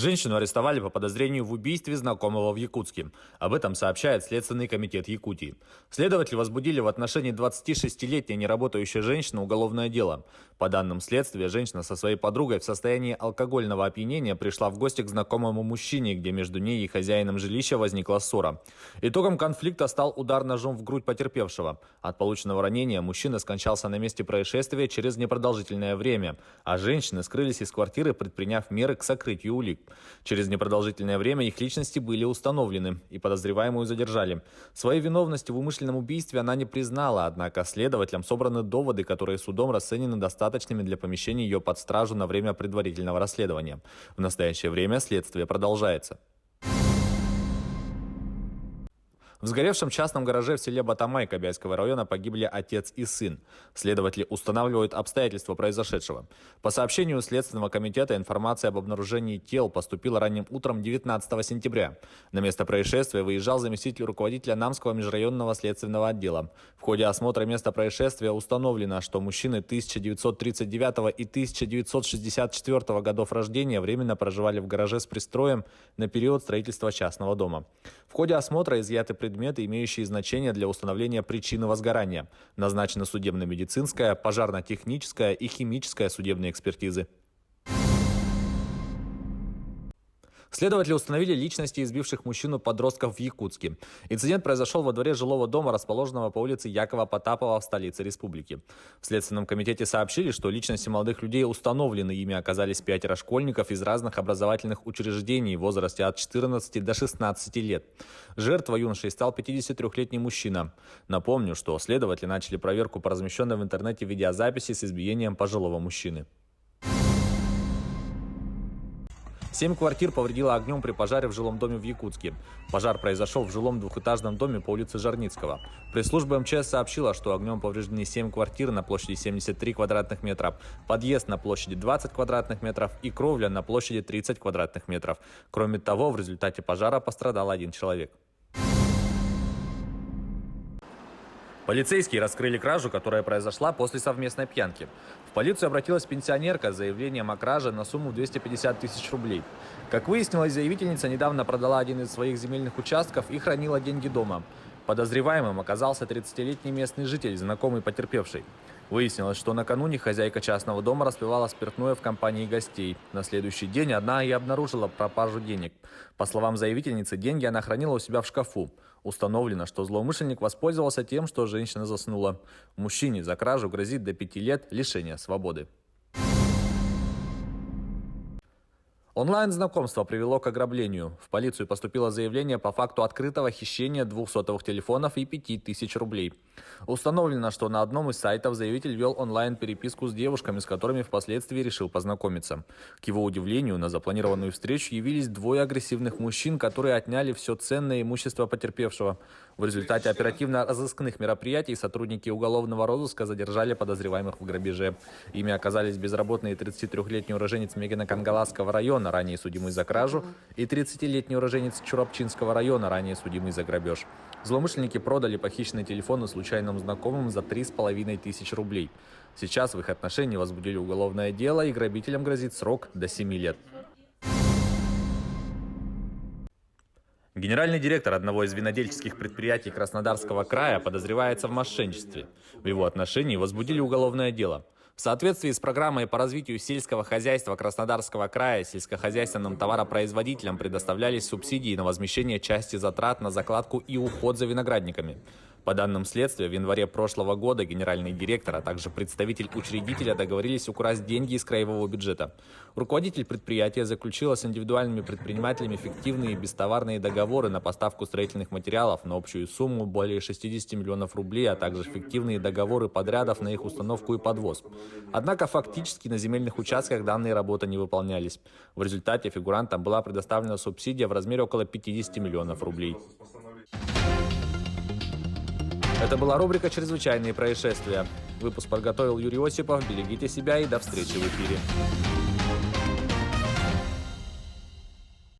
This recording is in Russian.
Женщину арестовали по подозрению в убийстве знакомого в Якутске. Об этом сообщает Следственный комитет Якутии. Следователи возбудили в отношении 26-летней неработающей женщины уголовное дело. По данным следствия, женщина со своей подругой в состоянии алкогольного опьянения пришла в гости к знакомому мужчине, где между ней и хозяином жилища возникла ссора. Итогом конфликта стал удар ножом в грудь потерпевшего. От полученного ранения мужчина скончался на месте происшествия через непродолжительное время, а женщины скрылись из квартиры, предприняв меры к сокрытию улик. Через непродолжительное время их личности были установлены и подозреваемую задержали. Своей виновности в умышленном убийстве она не признала, однако следователям собраны доводы, которые судом расценены достаточными для помещения ее под стражу на время предварительного расследования. В настоящее время следствие продолжается. В сгоревшем частном гараже в селе Батамай Кобяйского района погибли отец и сын. Следователи устанавливают обстоятельства произошедшего. По сообщению Следственного комитета, информация об обнаружении тел поступила ранним утром 19 сентября. На место происшествия выезжал заместитель руководителя Намского межрайонного следственного отдела. В ходе осмотра места происшествия установлено, что мужчины 1939 и 1964 годов рождения временно проживали в гараже с пристроем на период строительства частного дома. В ходе осмотра изъяты предметы, имеющие значение для установления причины возгорания. Назначена судебно-медицинская, пожарно-техническая и химическая судебные экспертизы. Следователи установили личности избивших мужчину-подростков в Якутске. Инцидент произошел во дворе жилого дома, расположенного по улице Якова Потапова в столице республики. В Следственном комитете сообщили, что личности молодых людей установлены. Ими оказались 5 школьников из разных образовательных учреждений в возрасте от 14 до 16 лет. Жертвой юношей стал 53-летний мужчина. Напомню, что следователи начали проверку по размещенной в интернете видеозаписи с избиением пожилого мужчины. 7 квартир повредило огнем при пожаре в жилом доме в Якутске. Пожар произошел в жилом двухэтажном доме по улице Жарницкого. Пресс-служба МЧС сообщила, что огнем повреждены 7 квартир на площади 73 квадратных метра, подъезд на площади 20 квадратных метров и кровля на площади 30 квадратных метров. Кроме того, в результате пожара пострадал 1 человек. Полицейские раскрыли кражу, которая произошла после совместной пьянки. В полицию обратилась пенсионерка с заявлением о краже на сумму 250 тысяч рублей. Как выяснилось, заявительница недавно продала один из своих земельных участков и хранила деньги дома. Подозреваемым оказался 30-летний местный житель, знакомый потерпевшей. Выяснилось, что накануне хозяйка частного дома распивала спиртное в компании гостей. На следующий день она и обнаружила пропажу денег. По словам заявительницы, деньги она хранила у себя в шкафу. Установлено, что злоумышленник воспользовался тем, что женщина заснула. Мужчине за кражу грозит до 5 лет лишения свободы. Онлайн-знакомство привело к ограблению. В полицию поступило заявление по факту открытого хищения 2 сотовых телефонов и 5000 рублей. Установлено, что на одном из сайтов заявитель вел онлайн-переписку с девушками, с которыми впоследствии решил познакомиться. К его удивлению, на запланированную встречу явились 2 агрессивных мужчин, которые отняли все ценное имущество потерпевшего. В результате оперативно-розыскных мероприятий сотрудники уголовного розыска задержали подозреваемых в грабеже. Ими оказались безработный 33-летний уроженец Мегино-Кангаласского района, ранее судимый за кражу, и 30-летний уроженец Чурапчинского района, ранее судимый за грабеж. Злоумышленники продали похищенные телефоны случайным знакомым за 3500 рублей. Сейчас в их отношении возбудили уголовное дело, и грабителям грозит срок до 7 лет. Генеральный директор одного из винодельческих предприятий Краснодарского края подозревается в мошенничестве. В его отношении возбудили уголовное дело. В соответствии с программой по развитию сельского хозяйства Краснодарского края сельскохозяйственным товаропроизводителям предоставлялись субсидии на возмещение части затрат на закладку и уход за виноградниками. По данным следствия, в январе прошлого года генеральный директор, а также представитель учредителя договорились украсть деньги из краевого бюджета. Руководитель предприятия заключила с индивидуальными предпринимателями фиктивные бестоварные договоры на поставку строительных материалов на общую сумму более 60 миллионов рублей, а также фиктивные договоры подрядов на их установку и подвоз. Однако фактически на земельных участках данные работы не выполнялись. В результате фигурантам была предоставлена субсидия в размере около 50 миллионов рублей. Это была рубрика «Чрезвычайные происшествия». Выпуск подготовил Юрий Осипов. Берегите себя и до встречи в эфире.